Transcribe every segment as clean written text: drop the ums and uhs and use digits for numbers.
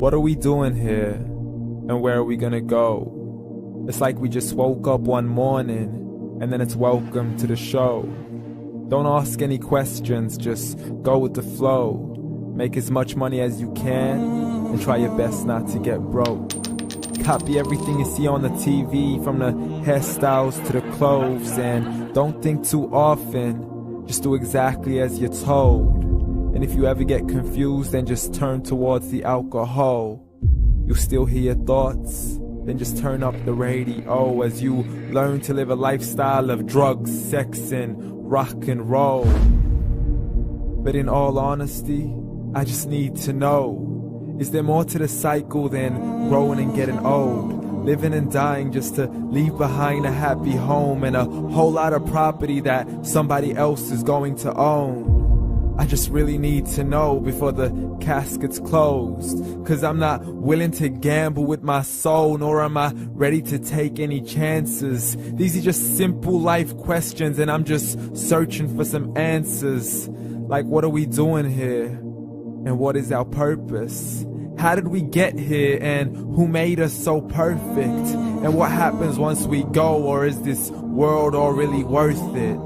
What are we doing here? And where are we gonna go? It's like we just woke up one morning, and then it's welcome to the show. Don't ask any questions, just go with the flow. Make as much money as you can, and try your best not to get broke. Copy everything you see on the TV, from the hairstyles to the clothes, and don't think too often, just do exactly as you're told. And if you ever get confused, then just turn towards the alcohol. You'll still hear your thoughts, then just turn up the radio as you learn to live a lifestyle of drugs, sex, and rock and roll. But in all honesty, I just need to know, is there more to the cycle than growing and getting old? Living and dying just to leave behind a happy home and a whole lot of property that somebody else is going to own. I just really need to know before the casket's closed, 'cause I'm not willing to gamble with my soul, nor am I ready to take any chances. These are just simple life questions, and I'm just searching for some answers. Like, what are we doing here? And what is our purpose? How did we get here, and who made us so perfect? And what happens once we go, or is this world all really worth it?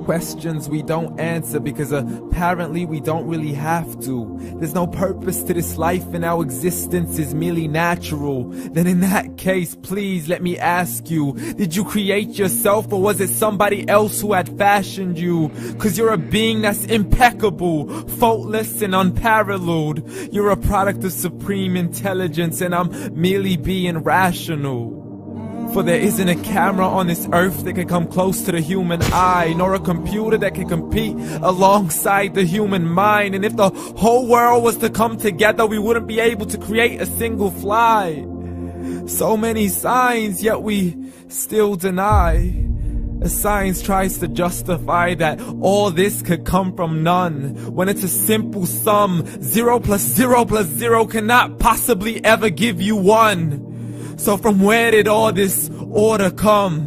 Questions we don't answer because apparently we don't really have to. There's no purpose to this life and our existence is merely natural. Then in that case, please let me ask you, did you create yourself, or was it somebody else who had fashioned you? 'Cause you're a being that's impeccable, faultless and unparalleled. You're a product of supreme intelligence, and I'm merely being rational. For there isn't a camera on this earth that can come close to the human eye, nor a computer that can compete alongside the human mind. And if the whole world was to come together, we wouldn't be able to create a single fly. So many signs, yet we still deny. As science tries to justify that all this could come from none, when it's a simple sum. 0 plus 0 plus 0 cannot possibly ever give you 1. So from where did all this order come?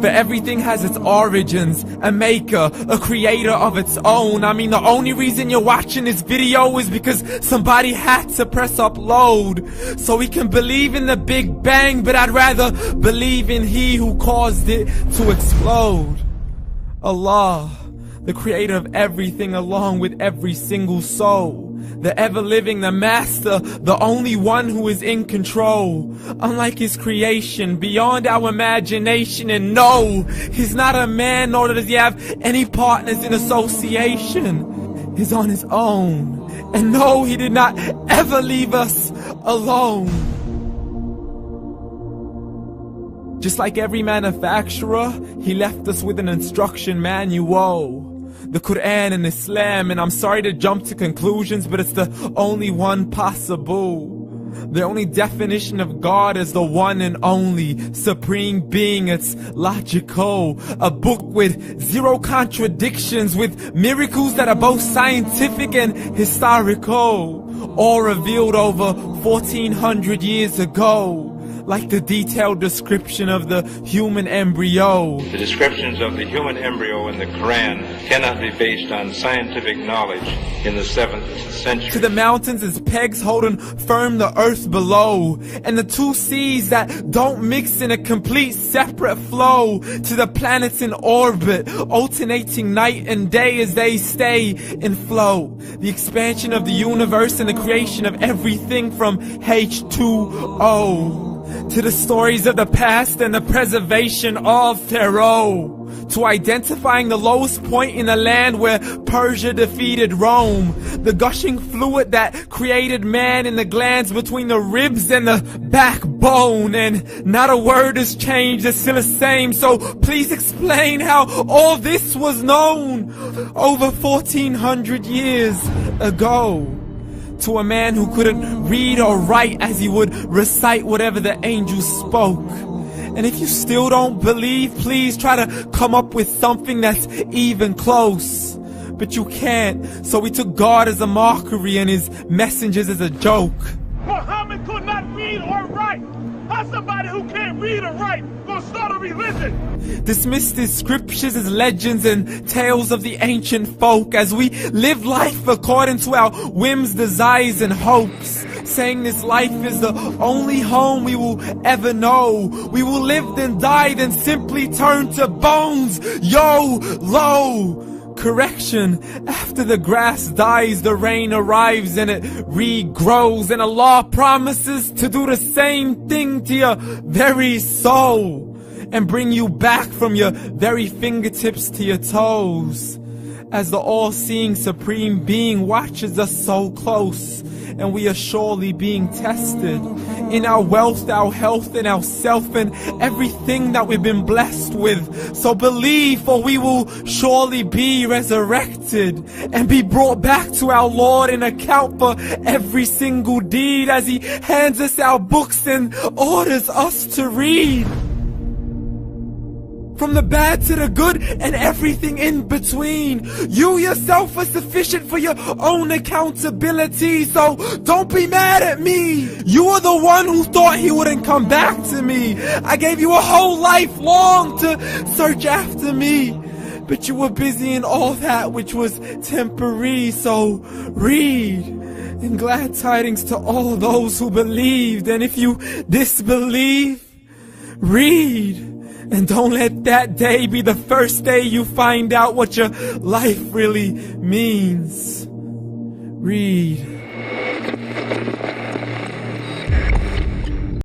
For everything has its origins, a maker, a creator of its own. I mean, the only reason you're watching this video is because somebody had to press upload. So we can believe in the Big Bang, but I'd rather believe in He who caused it to explode. Allah, the creator of everything along with every single soul. The ever-living, the master, the only one who is in control. Unlike his creation, beyond our imagination. And no, he's not a man, nor does he have any partners in association. He's on his own. And no, he did not ever leave us alone. Just like every manufacturer, he left us with an instruction manual. The Quran and Islam, and I'm sorry to jump to conclusions, but it's the only one possible. The only definition of God is the one and only supreme being. It's logical, a book with 0 contradictions, with miracles that are both scientific and historical, all revealed over 1400 years ago. Like the detailed description of the human embryo. The descriptions of the human embryo in the Quran cannot be based on scientific knowledge in the 7th century. To the mountains as pegs holding firm the earth below, and the 2 seas that don't mix in a complete separate flow. To the planets in orbit, alternating night and day as they stay in flow. The expansion of the universe and the creation of everything from H2O. To the stories of the past and the preservation of Pharaoh. To identifying the lowest point in the land where Persia defeated Rome. The gushing fluid that created man in the glands between the ribs and the backbone. And not a word has changed, it's still the same. So please explain how all this was known over 1400 years ago. To a man who couldn't read or write, as he would recite whatever the angels spoke. And if you still don't believe, please try to come up with something that's even close. But you can't, so we took God as a mockery and his messengers as a joke. Muhammad could not read or write. How's somebody who can't read or write gonna start a religion? Dismissed his scriptures as legends and tales of the ancient folk, as we live life according to our whims, desires, and hopes. saying this life is the only home we will ever know. We will live then die, then simply turn to bones. YOLO! Correction, after the grass dies, the rain arrives and it regrows, and Allah promises to do the same thing to your very soul and bring you back from your very fingertips to your toes, as the all-seeing supreme being watches us so close, and we are surely being tested in our wealth, our health, and our self, and everything that we've been blessed with. So believe, for we will surely be resurrected and be brought back to our Lord and account for every single deed, as He hands us our books and orders us to read. From the bad to the good and everything in between. You yourself are sufficient for your own accountability, so don't be mad at me. You are the one who thought He wouldn't come back to me. I gave you a whole life long to search after me, but you were busy in all that which was temporary. So read, and glad tidings to all those who believed. And if you disbelieve, read. And don't let that day be the first day you find out what your life really means. Read.